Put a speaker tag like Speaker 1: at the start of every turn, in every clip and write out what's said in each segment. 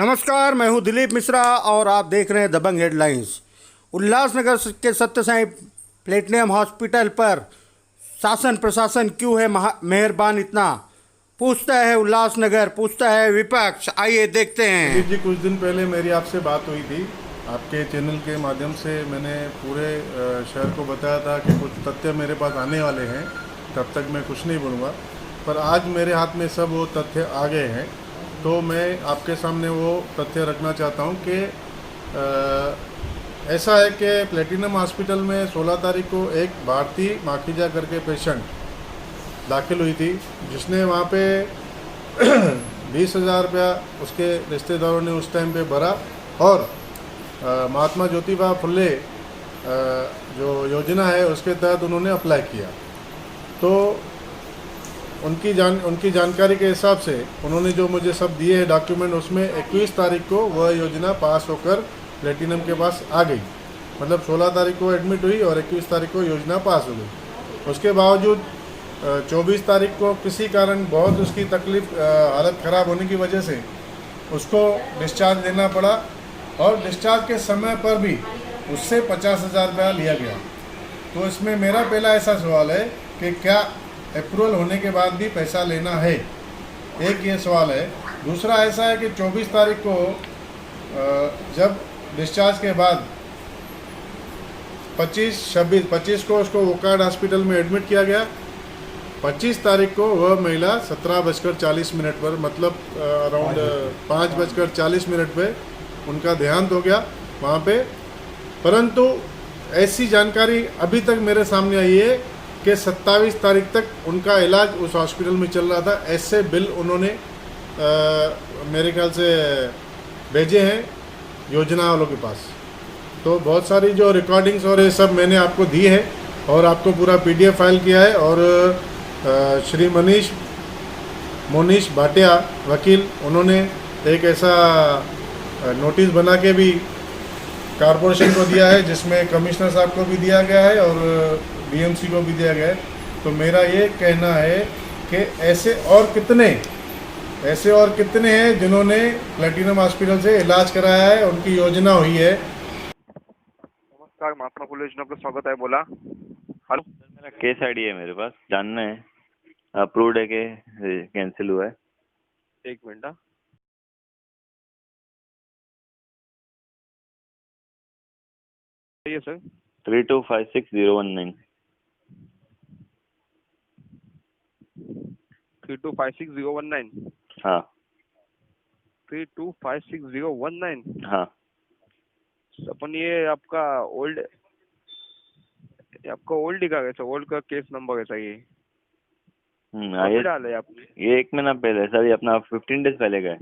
Speaker 1: नमस्कार, मैं हूं दिलीप मिश्रा और आप देख रहे हैं दबंग हेडलाइंस। उल्लासनगर के सत्य साई प्लेटिनम हॉस्पिटल पर शासन प्रशासन क्यों है मेहरबान इतना, पूछता है उल्लासनगर, पूछता है विपक्ष। आइए देखते हैं।
Speaker 2: जी, कुछ दिन पहले मेरी आपसे बात हुई थी। आपके चैनल के माध्यम से मैंने पूरे शहर को बताया था कि कुछ तथ्य मेरे पास आने वाले हैं, तब तक मैं कुछ नहीं बोलूँगा। पर आज मेरे हाथ में सब वो तथ्य आ गए हैं, तो मैं आपके सामने वो तथ्य रखना चाहता हूँ कि ऐसा है कि प्लेटिनम हॉस्पिटल में 16 तारीख को एक भारती माखीजा करके पेशेंट दाखिल हुई थी, जिसने वहाँ पे 20,000 रुपया उसके रिश्तेदारों ने उस टाइम पे भरा और महात्मा ज्योतिबा फुले जो योजना है उसके तहत उन्होंने अप्लाई किया। तो उनकी जानकारी के हिसाब से उन्होंने जो मुझे सब दिए हैं डॉक्यूमेंट, उसमें 21 तारीख को वह योजना पास होकर प्लेटिनम के पास आ गई। मतलब 16 तारीख को एडमिट हुई और 21 तारीख को योजना पास हो गई। उसके बावजूद 24 तारीख को किसी कारण बहुत उसकी तकलीफ हालत ख़राब होने की वजह से उसको डिस्चार्ज देना पड़ा और डिस्चार्ज के समय पर भी उससे 50,000 रुपया लिया गया। तो इसमें मेरा पहला ऐसा सवाल है कि क्या अप्रूवल होने के बाद भी पैसा लेना है, एक ये सवाल है। दूसरा ऐसा है कि 24 तारीख को जब डिस्चार्ज के बाद 25 को उसको वोकार्ड हॉस्पिटल में एडमिट किया गया। 25 तारीख को वह महिला 17:40 पर, मतलब अराउंड 5:40 पे उनका देहांत हो गया वहाँ पे। परंतु ऐसी जानकारी अभी तक मेरे सामने आई है कि 27 तारीख तक उनका इलाज उस हॉस्पिटल में चल रहा था। ऐसे बिल उन्होंने मेरे ख्याल से भेजे हैं योजना वालों के पास। तो बहुत सारी जो रिकॉर्डिंग्स और ये सब मैंने आपको दी है और आपको पूरा PDF फाइल किया है। और श्री मोनीश भाटिया वकील, उन्होंने एक ऐसा नोटिस बना के भी कॉरपोरेशन को दिया है, जिसमें कमिश्नर साहब को भी दिया गया है और BMC को भी दिया गया है। तो मेरा ये कहना है कि ऐसे और कितने हैं जिन्होंने प्लेटिनम हॉस्पिटल से इलाज कराया है, उनकी योजना हुई है।
Speaker 3: नमस्कार, महात्मा फुले योजना आपका स्वागत है। बोला। हेलो
Speaker 4: सर, मेरा केस आईडी है, मेरे पास जानना है अप्रूव्ड है कि कैंसिल हुआ है।
Speaker 3: एक मिनट। ये सर
Speaker 4: 3256,019
Speaker 3: 3256,019।
Speaker 4: हाँ
Speaker 3: 3256,019।
Speaker 4: हाँ।
Speaker 3: अपन ये आपका ओल्ड दिखा गया सर, ओल्ड का केस नंबर है ये।
Speaker 4: ये
Speaker 3: डाला है आपने?
Speaker 4: ये 1 महीना पहले सर, ये अपना 15 डेज पहले का है।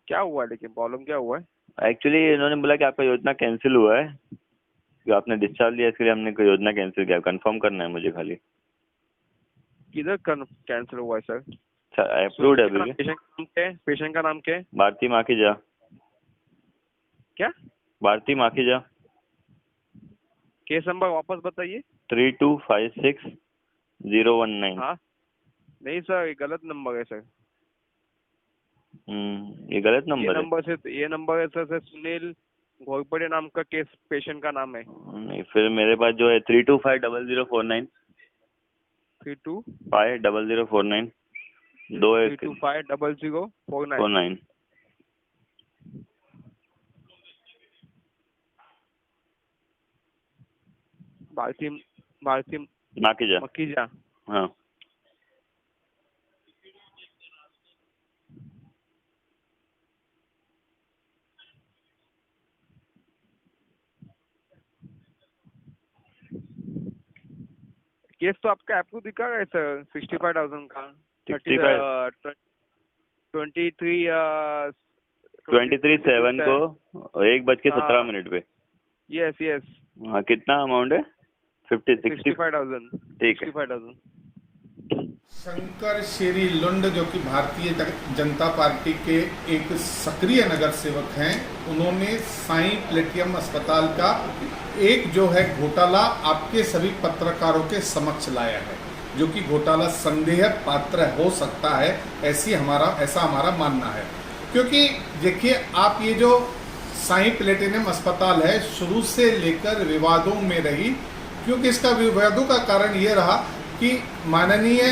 Speaker 3: क्या हुआ है, लेकिन प्रॉब्लम क्या हुआ है?
Speaker 4: एक्चुअली इन्होंने बोला कि आपका योजना कैंसिल हुआ है, कि आपने डिस्चार्ज लिया, इसके लिए हमने कोई योजना कैंसिल किया। कंफर्म करना है मुझे खाली।
Speaker 3: किधर कैंसिल हुआ है सर?
Speaker 4: अप्रूव्ड है अभी।
Speaker 3: पेशेंट का नाम क्या है?
Speaker 4: भारती माखीजा।
Speaker 3: क्या?
Speaker 4: भारती माखीजा।
Speaker 3: केस नंबर वापस बताइए।
Speaker 4: 3256,019।
Speaker 3: हाँ नहीं सर, ये गलत नंबर है सर।
Speaker 4: ये गलत नंबर है।
Speaker 3: ये नंबर है सर सुनील घोरपड़े नाम का केस पेशेंट का नाम है।
Speaker 4: नहीं, फिर मेरे पास जो है 3250049 3250049
Speaker 3: 3250049। भारती माखीजा।
Speaker 4: हाँ।
Speaker 3: केस तो आपका अप्रूव दिखा रहा है सर, 65,000 का।
Speaker 4: 23/7 को 1:17 पे।
Speaker 3: यस।
Speaker 4: हाँ, कितना अमाउंट है?
Speaker 3: 65,000।
Speaker 4: ठीक है।
Speaker 3: 65,000।
Speaker 5: शंकर शेरी लुंड, जो कि भारतीय जनता पार्टी के एक सक्रिय नगर सेवक हैं, उन्होंने साई प्लेटिनम अस्पताल का एक जो है घोटाला आपके सभी पत्रकारों के समक्ष लाया है, जो कि घोटाला संदेह पात्र हो सकता है, ऐसा हमारा मानना है। क्योंकि देखिए आप ये जो साई प्लेटिनम अस्पताल है शुरू से लेकर विवादों में रही, क्योंकि इसका विवादों का कारण ये रहा कि माननीय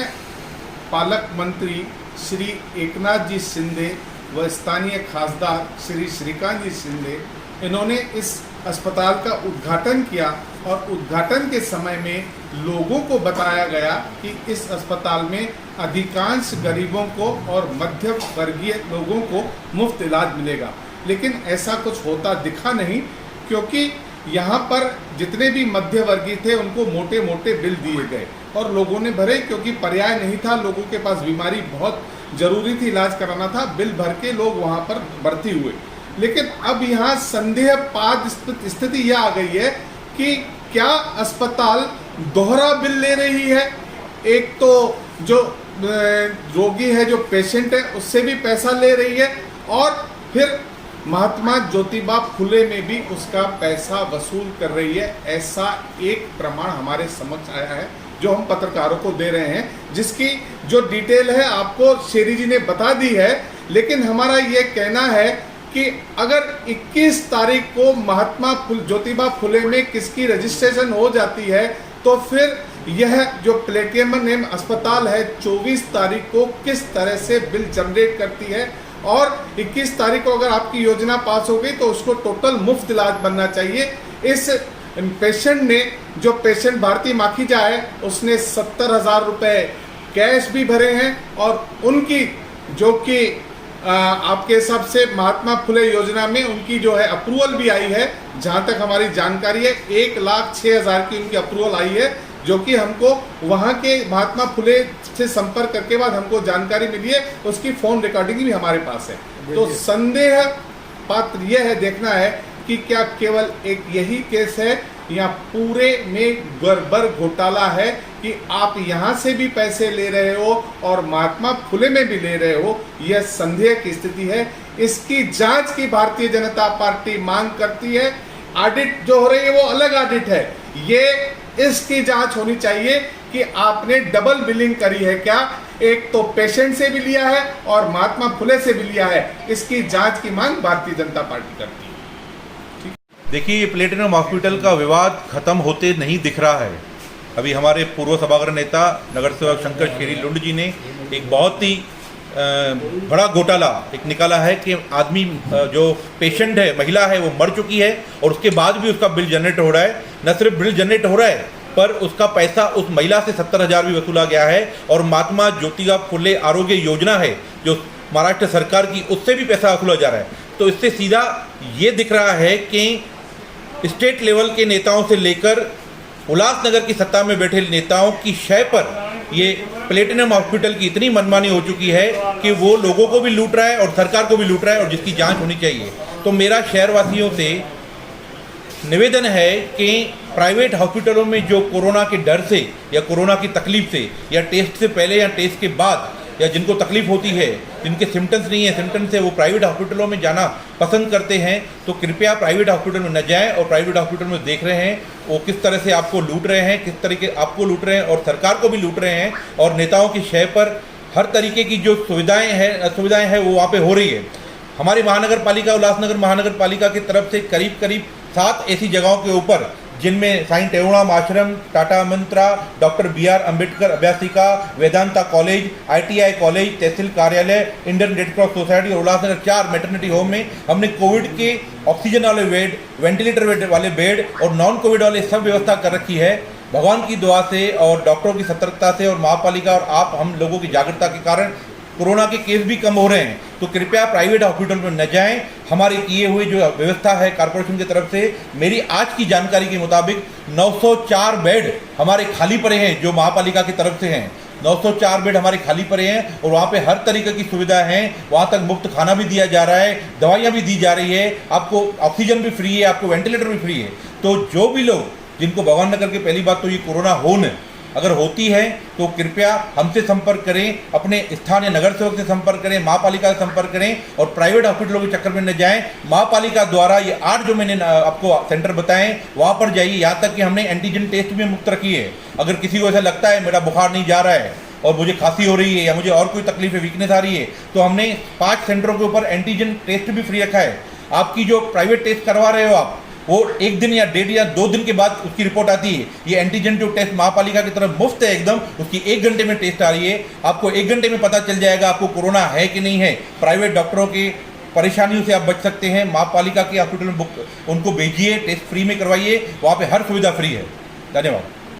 Speaker 5: पालक मंत्री श्री एकनाथ जी शिंदे व स्थानीय खासदार श्री श्रीकांत जी शिंदे इन्होंने इस अस्पताल का उद्घाटन किया और उद्घाटन के समय में लोगों को बताया गया कि इस अस्पताल में अधिकांश गरीबों को और मध्य वर्गीय लोगों को मुफ्त इलाज मिलेगा, लेकिन ऐसा कुछ होता दिखा नहीं, क्योंकि यहाँ पर जितने भी मध्य वर्गीय थे उनको मोटे मोटे बिल दिए गए और लोगों ने भरे, क्योंकि पर्याय नहीं था, लोगों के पास बीमारी बहुत जरूरी थी, इलाज कराना था, बिल भर के लोग वहाँ पर भर्ती हुए। लेकिन अब यहाँ संदेहास्पद स्थिति यह आ गई है कि क्या अस्पताल दोहरा बिल ले रही है। एक तो जो रोगी है, जो पेशेंट है, उससे भी पैसा ले रही है और फिर महात्मा ज्योतिबा फुले में भी उसका पैसा वसूल कर रही है। ऐसा एक प्रमाण हमारे समक्ष आया है जो हम पत्रकारों को दे रहे हैं, जिसकी जो डिटेल है आपको शेरी जी ने बता दी है। लेकिन हमारा ये कहना है कि अगर 21 तारीख को महात्मा ज्योतिबा फुले में किसकी रजिस्ट्रेशन हो जाती है तो फिर यह जो प्लेटिनम अस्पताल है 24 तारीख को किस तरह से बिल जनरेट करती है, और 21 तारीख को अगर आपकी योजना पास हो गई तो उसको टोटल मुफ्त इलाज बनना चाहिए। इस पेशेंट ने, जो पेशेंट भारती माखीजा है, उसने 70,000 रुपये कैश भी भरे हैं और उनकी जो कि आपके हिसाब से महात्मा फुले योजना में उनकी जो है अप्रूवल भी आई है। जहाँ तक हमारी जानकारी है 1,06,000 की उनकी अप्रूवल आई है, जो कि हमको वहाँ के महात्मा फुले से संपर्क करके बाद हमको जानकारी मिली है, उसकी फोन रिकॉर्डिंग भी हमारे पास है। तो संदेह पात्र यह है, देखना है कि क्या केवल एक यही केस है या पूरे में गड़बड़ घोटाला है कि आप यहाँ से भी पैसे ले रहे हो और महात्मा फुले में भी ले रहे हो। यह संदेह की स्थिति है। इसकी जांच की भारतीय जनता पार्टी मांग करती है। ऑडिट जो हो रही है वो अलग ऑडिट है, ये इसकी जांच होनी चाहिए कि आपने डबल बिलिंग करी है क्या, एक तो पेशेंट से भी लिया है और महात्मा फुले से भी लिया है। इसकी जांच की मांग भारतीय जनता पार्टी करती है।
Speaker 6: देखिए, ये प्लेटिनम हॉस्पिटल का विवाद खत्म होते नहीं दिख रहा है। अभी हमारे पूर्व सभागृह नेता नगर सेवक शंकर शेरी लुंड जी ने एक बहुत ही बड़ा घोटाला एक निकाला है कि आदमी जो पेशेंट है, महिला है, वो मर चुकी है और उसके बाद भी उसका बिल जनरेट हो रहा है। न सिर्फ बिल जनरेट हो रहा है पर उसका पैसा उस महिला से 70,000 भी वसूला गया है। और महात्मा ज्योतिबा फुले आरोग्य योजना है जो महाराष्ट्र सरकार की, उससे भी पैसा वसूला जा रहा है। तो इससे सीधा ये दिख रहा है कि स्टेट लेवल के नेताओं से लेकर उल्लासनगर की सत्ता में बैठे नेताओं की शय पर ये प्लेटिनम हॉस्पिटल की इतनी मनमानी हो चुकी है कि वो लोगों को भी लूट रहा है और सरकार को भी लूट रहा है, और जिसकी जांच होनी चाहिए। तो मेरा शहरवासियों से निवेदन है कि प्राइवेट हॉस्पिटलों में जो कोरोना के डर से या कोरोना की तकलीफ से या टेस्ट से पहले या टेस्ट के बाद या जिनको तकलीफ होती है, जिनके सिम्टम्स नहीं है, सिम्टम्स से वो प्राइवेट हॉस्पिटलों में जाना पसंद करते हैं, तो कृपया प्राइवेट हॉस्पिटल में न जाएं। और प्राइवेट हॉस्पिटल में देख रहे हैं वो किस तरह से आपको लूट रहे हैं, किस तरीके आपको लूट रहे हैं और सरकार को भी लूट रहे हैं। और नेताओं की शय पर हर तरीके की जो सुविधाएँ हैं वो वहाँ पर हो रही है। हमारी महानगर पालिका, उल्लासनगर महानगर पालिका की तरफ से करीब 7 ऐसी जगहों के ऊपर, जिनमें Sai Teuram Ashram, Tata Mantra, doctor BR Ambedkar Abhyasika, Vedanta college, ITI college, तहसील कार्यालय, इंडियन रेड क्रॉस सोसाइटी और उल्लासनगर 4 मैटरनिटी होम में हमने कोविड के ऑक्सीजन वाले बेड, वेंटिलेटर वाले बेड और नॉन कोविड वाले सब व्यवस्था कर रखी है। भगवान की दुआ से और डॉक्टरों की सतर्कता से और महापालिका और आप हम लोगों की जागरूकता के कारण कोरोना के केस भी कम हो रहे हैं। तो कृपया प्राइवेट हॉस्पिटल में न जाएं। हमारे किए हुए जो व्यवस्था है कॉर्पोरेशन की तरफ से, मेरी आज की जानकारी के मुताबिक 904 बेड हमारे खाली पड़े हैं जो महापालिका की तरफ से हैं। 904 बेड हमारे खाली पड़े हैं और वहाँ पे हर तरीके की सुविधा है। वहाँ तक मुफ्त खाना भी दिया जा रहा है, दवाइयाँ भी दी जा रही है, आपको ऑक्सीजन भी फ्री है, आपको वेंटिलेटर भी फ्री है। तो जो भी लोग, जिनको भगवान न करके पहली बात तो ये कोरोना हो न, अगर होती है तो कृपया हमसे संपर्क करें, अपने स्थानीय नगर सेवक से संपर्क करें, महापालिका से संपर्क करें और प्राइवेट हॉस्पिटलों के चक्कर में न जाएं। महापालिका द्वारा ये 8 जो मैंने आपको सेंटर बताएं वहाँ पर जाइए। यहाँ तक कि हमने एंटीजन टेस्ट भी मुफ्त रखी है। अगर किसी को ऐसा लगता है मेरा बुखार नहीं जा रहा है और मुझे खांसी हो रही है या मुझे और कोई तकलीफ है, वीकनेस आ रही है, तो हमने 5 सेंटरों के ऊपर एंटीजन टेस्ट भी फ्री रखा है। आपकी जो प्राइवेट टेस्ट करवा रहे हो आप, वो 1 दिन या 1.5 या 2 दिन के बाद उसकी रिपोर्ट आती है। ये एंटीजन जो टेस्ट महापालिका की तरफ मुफ्त है एकदम, उसकी 1 घंटे में टेस्ट आ रही है। आपको 1 घंटे में पता चल जाएगा आपको कोरोना है कि नहीं है। प्राइवेट डॉक्टरों की परेशानियों से आप बच सकते हैं। महापालिका के हॉस्पिटल में उनको भेजिए, टेस्ट फ्री में करवाइए, वहाँ पे हर सुविधा फ्री है। धन्यवाद।